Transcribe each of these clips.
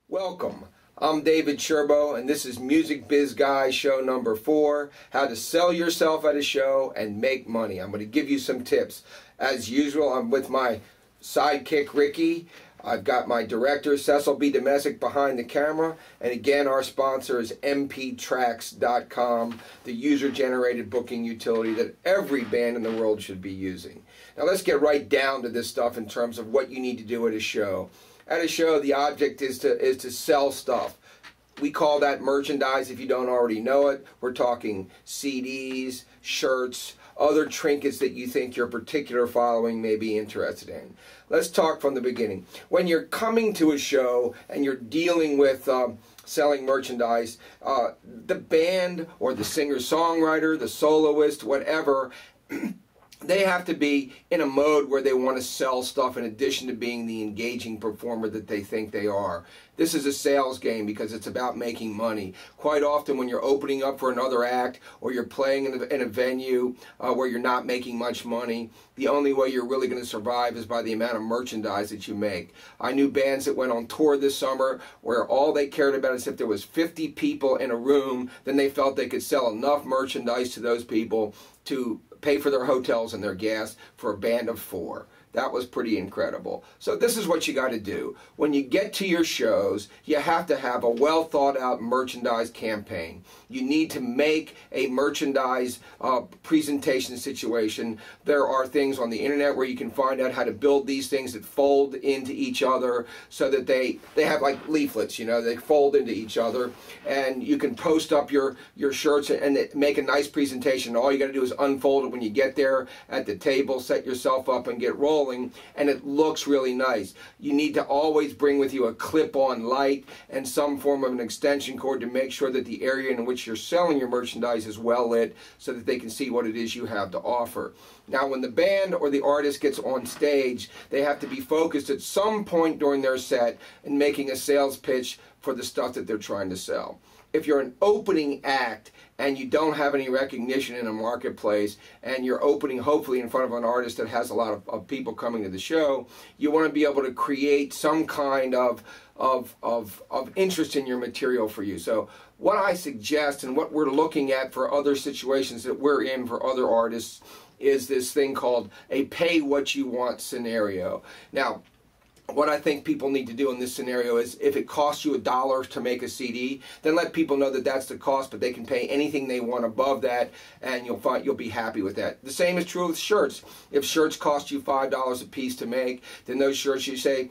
Welcome. I'm David Sherbo, and this is Music Biz Guy show number 4, how to sell yourself at a show and make money. I'm going to give you some tips. As usual, I'm with my sidekick, Ricky. I've got my director, Cecil B. Domesic, behind the camera. And again, our sponsor is mptracks.com, the user-generated booking utility that every band in the world should be using. Now let's get right down to this stuff in terms of what you need to do at a show. At a show, the object is to sell stuff. We call that merchandise if you don't already know it. We're talking CDs, shirts, other trinkets that you think your particular following may be interested in. Let's talk from the beginning. When you're coming to a show and you're dealing with selling merchandise, the band or the singer-songwriter, the soloist, whatever, they have to be in a mode where they want to sell stuff in addition to being the engaging performer that they think they are. This is a sales game because it's about making money. Quite often when you're opening up for another act or you're playing in a venue where you're not making much money, the only way you're really going to survive is by the amount of merchandise that you make. I knew bands that went on tour this summer where all they cared about is if there was 50 people in a room, then they felt they could sell enough merchandise to those people to pay for their hotels and their gas for a band of 4. That was pretty incredible. So this is what you got to do. When you get to your shows, you have to have a well thought out merchandise campaign. You need to make a merchandise presentation situation. There are things on the internet where you can find out how to build these things that fold into each other so that they have like leaflets, you know, they fold into each other. And you can post up your shirts and make a nice presentation. All you got to do is unfold it when you get there at the table, set yourself up and get rolling. And it looks really nice. You need to always bring with you a clip-on light and some form of an extension cord to make sure that the area in which you're selling your merchandise is well lit so that they can see what it is you have to offer. Now when the band or the artist gets on stage, they have to be focused at some point during their set in making a sales pitch for the stuff that they're trying to sell. If you're an opening act and you don't have any recognition in a marketplace and you're opening hopefully in front of an artist that has a lot of people coming to the show, you want to be able to create some kind of interest in your material for you. So what I suggest and what we're looking at for other situations that we're in for other artists is this thing called a pay what you want scenario. Now, what I think people need to do in this scenario is if it costs you $1 to make a CD, then let people know that that's the cost, but they can pay anything they want above that, and you'll be happy with that. The same is true with shirts. If shirts cost you $5 a piece to make, then those shirts you say,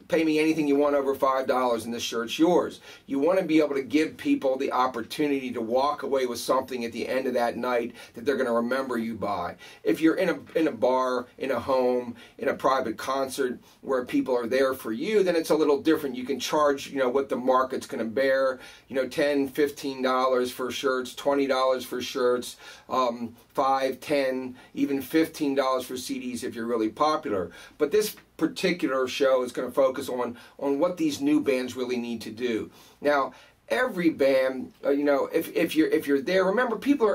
pay me anything you want over $5 and this shirt's yours. You want to be able to give people the opportunity to walk away with something at the end of that night that they're going to remember you by. If you're in a bar, in a home, in a private concert where people are there for you, then it's a little different. You can charge, you know, what the market's going to bear, you know, $10, $15 for shirts, $20 for shirts, $5, $10, even $15 for CDs if you're really popular. But this particular show is going to focus on what these new bands really need to do. Now, every band, you know, if you're there, remember people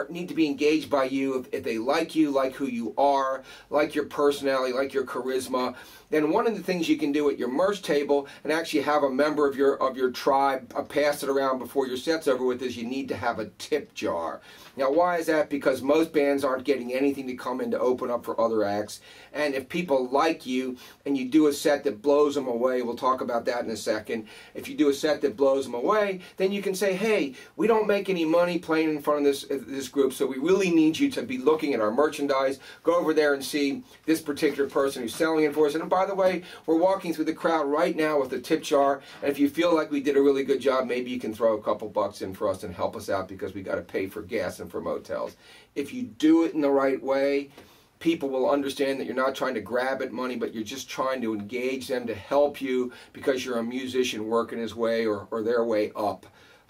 need to be engaged by you if they like you, like who you are, like your personality, like your charisma. Then one of the things you can do at your merch table and actually have a member of your tribe pass it around before your set's over with is you need to have a tip jar. Now why is that? Because most bands aren't getting anything to come in to open up for other acts, and if people like you and you do a set that blows them away, we'll talk about that in a second, if you do a set that blows them away, then you can say, hey, we don't make any money playing in front of this group, so we really need you to be looking at our merchandise. Go over there and see this particular person who's selling it for us. And by the way, we're walking through the crowd right now with a tip jar, and if you feel like we did a really good job, maybe you can throw a couple bucks in for us and help us out because we got to pay for gas and for motels. If you do it in the right way, people will understand that you're not trying to grab at money, but you're just trying to engage them to help you because you're a musician working his way or their way up.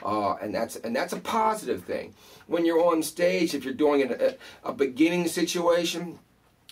And that's a positive thing. When you're on stage, if you're doing a beginning situation,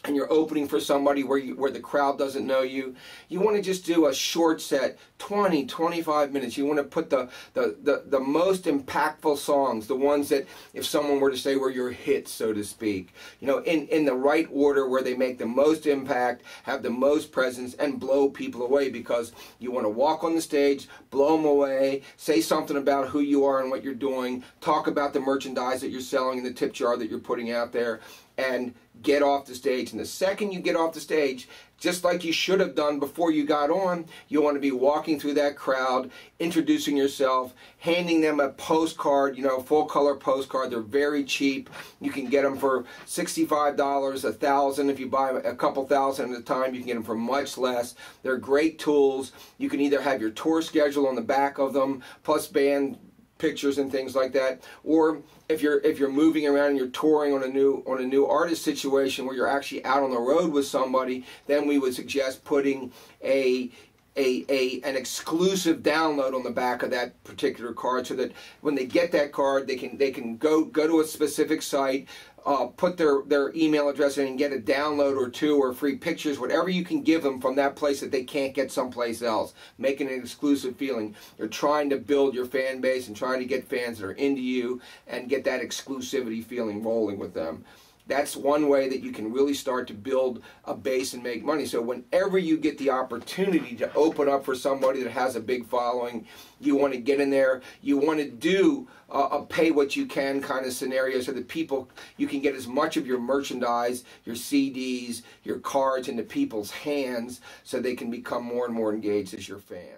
and you're opening for somebody where the crowd doesn't know you, you want to just do a short set, 20, 25 minutes. You want to put the most impactful songs, the ones that if someone were to say were your hits, so to speak, you know, in the right order where they make the most impact, have the most presence, and blow people away, because you want to walk on the stage, blow them away, say something about who you are and what you're doing, talk about the merchandise that you're selling and the tip jar that you're putting out there, and get off the stage. And the second you get off the stage, just like you should have done before you got on, you want to be walking through that crowd, introducing yourself, handing them a postcard, you know, full color postcard. They're very cheap. You can get them for $65, $1,000. If you buy a couple thousand at a time, you can get them for much less. They're great tools. You can either have your tour schedule on the back of them, plus band pictures and things like that, or if you're moving around and you're touring on a new artist situation where you're actually out on the road with somebody, then we would suggest putting an exclusive download on the back of that particular card, so that when they get that card, they can go to a specific site, put their email address in and get a download or two, or free pictures, whatever you can give them from that place that they can't get someplace else, making an exclusive feeling. You're trying to build your fan base and trying to get fans that are into you and get that exclusivity feeling rolling with them. That's one way that you can really start to build a base and make money. So whenever you get the opportunity to open up for somebody that has a big following, you want to get in there. You want to do a pay what you can kind of scenario, so that you can get as much of your merchandise, your CDs, your cards into people's hands, so they can become more and more engaged as your fan.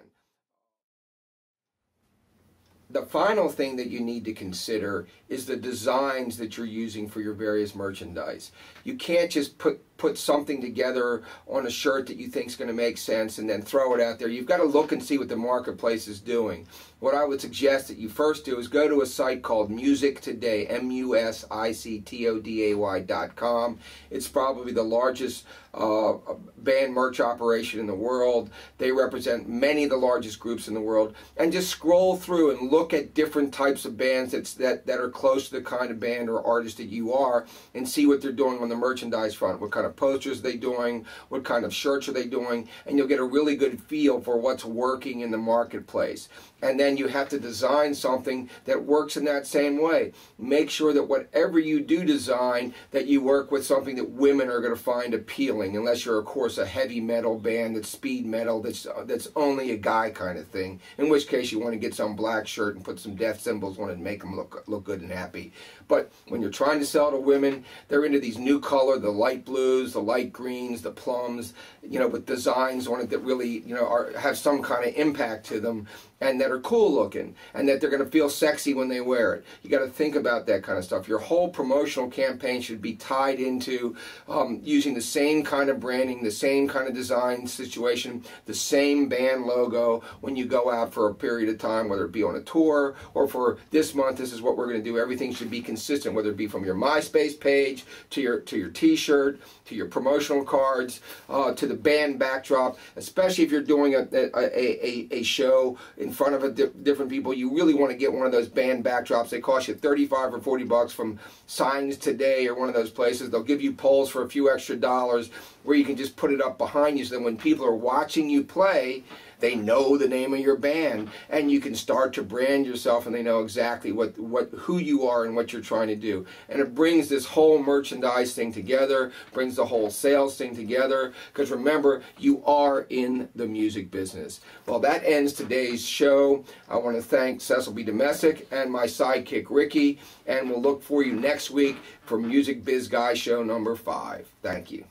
The final thing that you need to consider is the designs that you're using for your various merchandise. You can't just put something together on a shirt that you think is going to make sense and then throw it out there. You've got to look and see what the marketplace is doing. What I would suggest that you first do is go to a site called Music Today, MusicToday.com. It's probably the largest band merch operation in the world. They represent many of the largest groups in the world. And just scroll through and look at different types of bands that are close to the kind of band or artist that you are, and see what they're doing on the merchandise front. What kind of posters are they doing? What kind of shirts are they doing? And you'll get a really good feel for what's working in the marketplace. And then you have to design something that works in that same way. Make sure that whatever you do design, that you work with something that women are going to find appealing, unless you're, of course, a heavy metal band that's speed metal, that's only a guy kind of thing, in which case you want to get some black shirt and put some death symbols on it and make them look good and happy. But when you're trying to sell to women, they're into these new color, the light blues, the light greens, the plums, you know, with designs on it that really, you know, have some kind of impact to them, and that are cool looking, and that they're going to feel sexy when they wear it. You got to think about that kind of stuff. Your whole promotional campaign should be tied into using the same kind of branding, the same kind of design situation, the same band logo when you go out for a period of time, whether it be on a tour or for this month, this is what we're going to do. Everything should be consistent, whether it be from your MySpace page to your t-shirt, to your promotional cards, to the band backdrop, especially if you're doing a show in front of different people. You really want to get one of those band backdrops. They cost you $35 or $40 from Signs Today or one of those places. They'll give you poles for a few extra dollars where you can just put it up behind you, so that when people are watching you play, they know the name of your band, and you can start to brand yourself, and they know exactly who you are and what you're trying to do. And it brings this whole merchandise thing together, brings the whole sales thing together, because remember, you are in the music business. Well, that ends today's show. I want to thank Cecil B. Domestic and my sidekick Ricky, and we'll look for you next week for Music Biz Guy show number 5. Thank you.